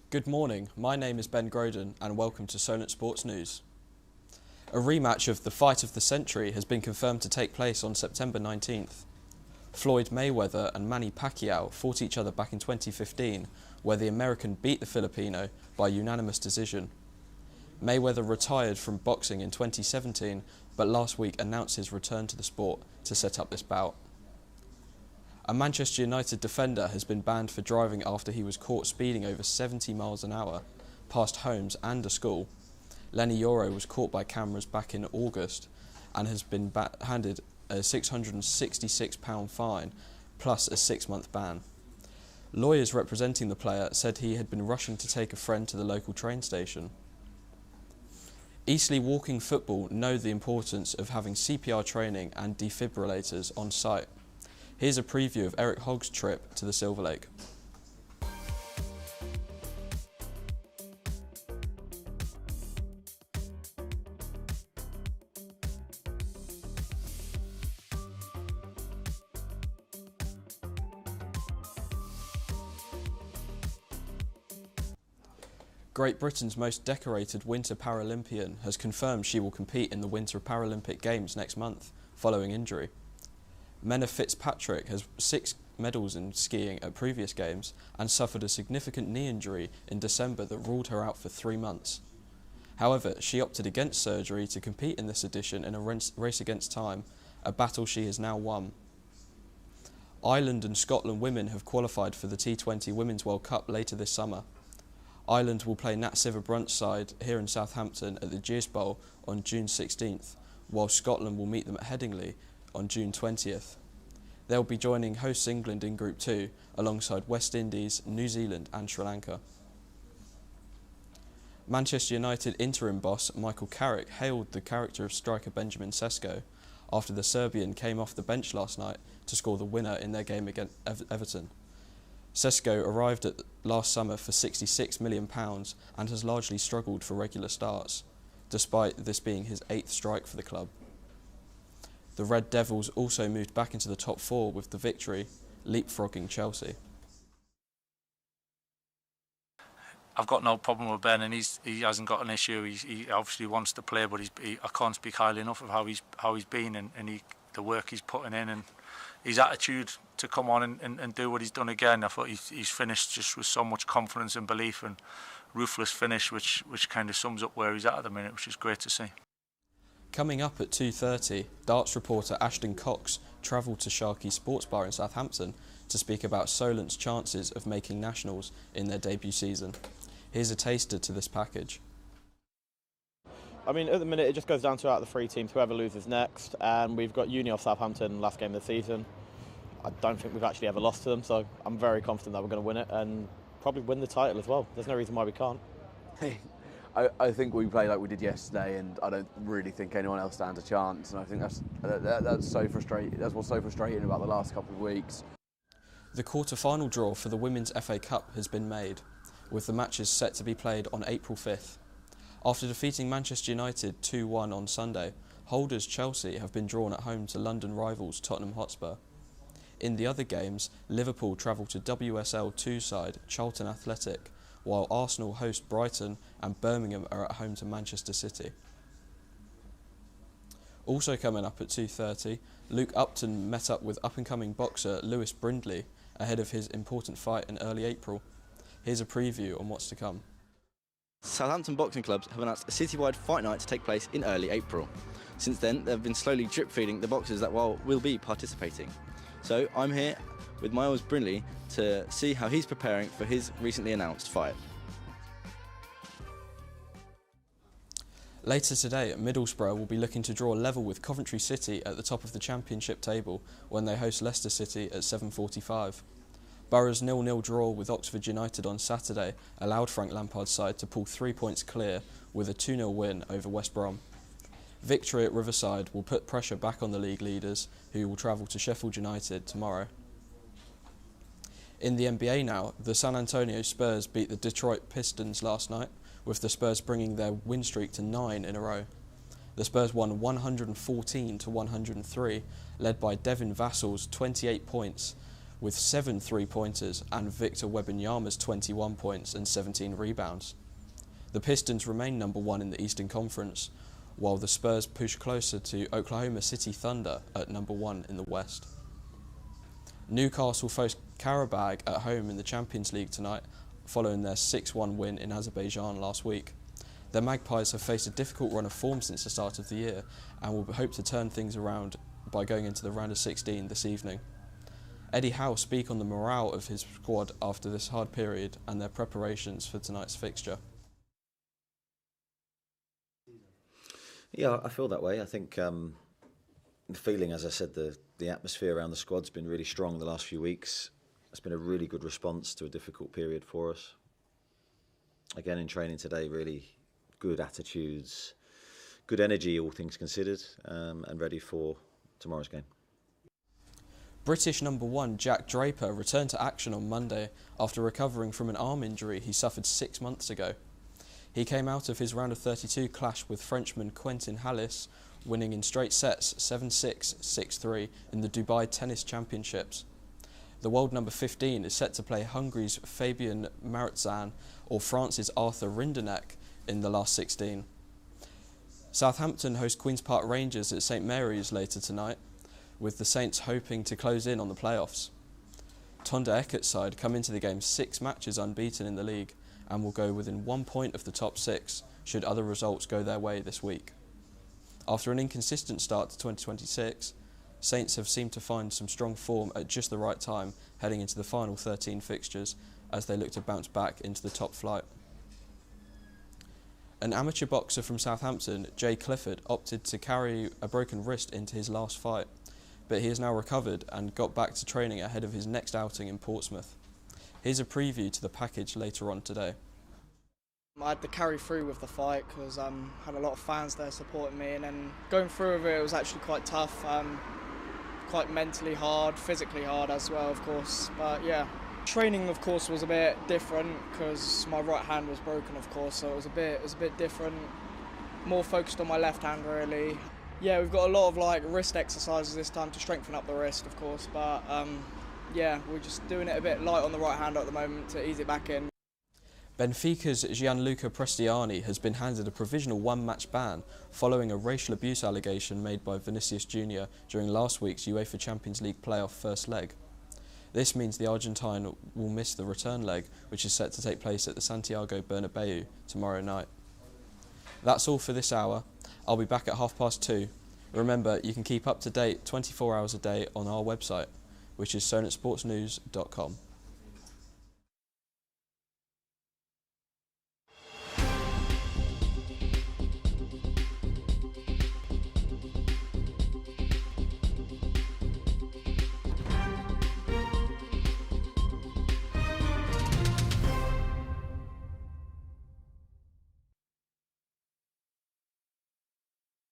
Good morning, my name is Ben Groden and welcome to Solent Sports News. A rematch of the fight of the century has been confirmed to take place on September 19th. Floyd Mayweather and Manny Pacquiao fought each other back in 2015, where the American beat the Filipino by unanimous decision. Mayweather retired from boxing in 2017, but last week announced his return to the sport to set up this bout. A Manchester United defender has been banned for driving after he was caught speeding over 70 miles an hour, past homes and a school. Lenny Yoro was caught by cameras back in August and has been handed a £666 fine plus a 6-month ban. Lawyers representing the player said he had been rushing to take a friend to the local train station. Eastleigh Walking Football know the importance of having CPR training and defibrillators on site. Here's a preview of Eric Hogg's trip to the Silver Lake. Great Britain's most decorated Winter Paralympian has confirmed she will compete in the Winter Paralympic Games next month, following injury. Menna Fitzpatrick has 6 medals in skiing at previous games and suffered a significant knee injury in December that ruled her out for 3 months. However, she opted against surgery to compete in this edition in a race against time, a battle she has now won. Ireland and Scotland women have qualified for the T20 Women's World Cup later this summer. Ireland will play Nat Sciver-Brunt's side here in Southampton at the Gears Bowl on June 16th, while Scotland will meet them at Headingley on June 20th. They'll be joining hosts England in Group 2 alongside West Indies, New Zealand and Sri Lanka. Manchester United interim boss Michael Carrick hailed the character of striker Benjamin Sesko after the Serbian came off the bench last night to score the winner in their game against Everton. Sesko arrived at last summer for £66 million and has largely struggled for regular starts, despite this being his 8th strike for the club. The Red Devils also moved back into the top 4 with the victory, leapfrogging Chelsea. I've got no problem with Ben, and he hasn't got an issue. He obviously wants to play, but I can't speak highly enough of how he's been and the work he's putting in and his attitude to come on and do what he's done again. I thought he's finished just with so much confidence and belief and ruthless finish, which kind of sums up where he's at the minute, which is great to see. Coming up at 2:30, darts reporter Ashton Cox travelled to Sharkey Sports Bar in Southampton to speak about Solent's chances of making nationals in their debut season. Here's a taster to this package. I mean, at the minute it just goes down to out of the 3 teams, whoever loses next, and we've got Uni off Southampton last game of the season. I don't think we've actually ever lost to them, so I'm very confident that we're going to win it and probably win the title as well. There's no reason why we can't. I think we play like we did yesterday, and I don't really think anyone else stands a chance. And I think that's so frustrating. That's what's so frustrating about the last couple of weeks. The quarter-final draw for the Women's FA Cup has been made, with the matches set to be played on April 5th. After defeating Manchester United 2-1 on Sunday, holders Chelsea have been drawn at home to London rivals Tottenham Hotspur. In the other games, Liverpool travel to WSL 2 side Charlton Athletic, while Arsenal host Brighton and Birmingham are at home to Manchester City. Also coming up at 2:30, Luke Upton met up with up-and-coming boxer Lewis Brindley ahead of his important fight in early April. Here's a preview on what's to come. Southampton boxing clubs have announced a citywide fight night to take place in early April. Since then, they've been slowly drip-feeding the boxers that will be participating. So I'm here with Miles Brindley to see how he's preparing for his recently announced fight. Later today, Middlesbrough will be looking to draw level with Coventry City at the top of the Championship table when they host Leicester City at 7:45. Borough's 0-0 draw with Oxford United on Saturday allowed Frank Lampard's side to pull 3 points clear with a 2-0 win over West Brom. Victory at Riverside will put pressure back on the league leaders, who will travel to Sheffield United tomorrow. In the NBA now, the San Antonio Spurs beat the Detroit Pistons last night, with the Spurs bringing their win streak to 9 in a row. The Spurs won 114 to 103, led by Devin Vassell's 28 points, with 7 3-pointers and Victor Wembanyama's 21 points and 17 rebounds. The Pistons remain number 1 in the Eastern Conference, while the Spurs push closer to Oklahoma City Thunder at number 1 in the West. Newcastle face Karabag at home in the Champions League tonight, following their 6-1 win in Azerbaijan last week. The Magpies have faced a difficult run of form since the start of the year and will hope to turn things around by going into the round of 16 this evening. Eddie Howe speak on the morale of his squad after this hard period and their preparations for tonight's fixture. Yeah, I feel that way. I think the feeling, as I said, the atmosphere around the squad's been really strong the last few weeks. It's been a really good response to a difficult period for us. Again, in training today, really good attitudes, good energy, all things considered, and ready for tomorrow's game. British number 1 Jack Draper returned to action on Monday after recovering from an arm injury he suffered 6 months ago. He came out of his round of 32 clash with Frenchman Quentin Hallis, winning in straight sets 7-6, 6-3 in the Dubai Tennis Championships. The world number 15 is set to play Hungary's Fabian Marotzan or France's Arthur Rinderknecht in the last 16. Southampton host Queen's Park Rangers at St Mary's later tonight, with the Saints hoping to close in on the playoffs. Tonda Eckert's side come into the game 6 matches unbeaten in the league and will go within 1 point of the top 6 should other results go their way this week. After an inconsistent start to 2026, Saints have seemed to find some strong form at just the right time heading into the final 13 fixtures as they look to bounce back into the top flight. An amateur boxer from Southampton, Jay Clifford, opted to carry a broken wrist into his last fight, but he has now recovered and got back to training ahead of his next outing in Portsmouth. Here's a preview to the package later on today. I had to carry through with the fight because I had a lot of fans there supporting me, and then going through with it was actually quite tough, quite mentally hard, physically hard as well, of course. But yeah, training of course was a bit different because my right hand was broken, of course, so it was a bit different. More focused on my left hand really. Yeah, we've got a lot of like wrist exercises this time to strengthen up the wrist, of course, but yeah, we're just doing it a bit light on the right hand at the moment to ease it back in. Benfica's Gianluca Prestiani has been handed a provisional 1-match ban following a racial abuse allegation made by Vinicius Jr. during last week's UEFA Champions League playoff first leg. This means the Argentine will miss the return leg, which is set to take place at the Santiago Bernabeu tomorrow night. That's all for this hour. I'll be back at 2:30. Remember, you can keep up to date 24 hours a day on our website, which is solentsportsnews.com.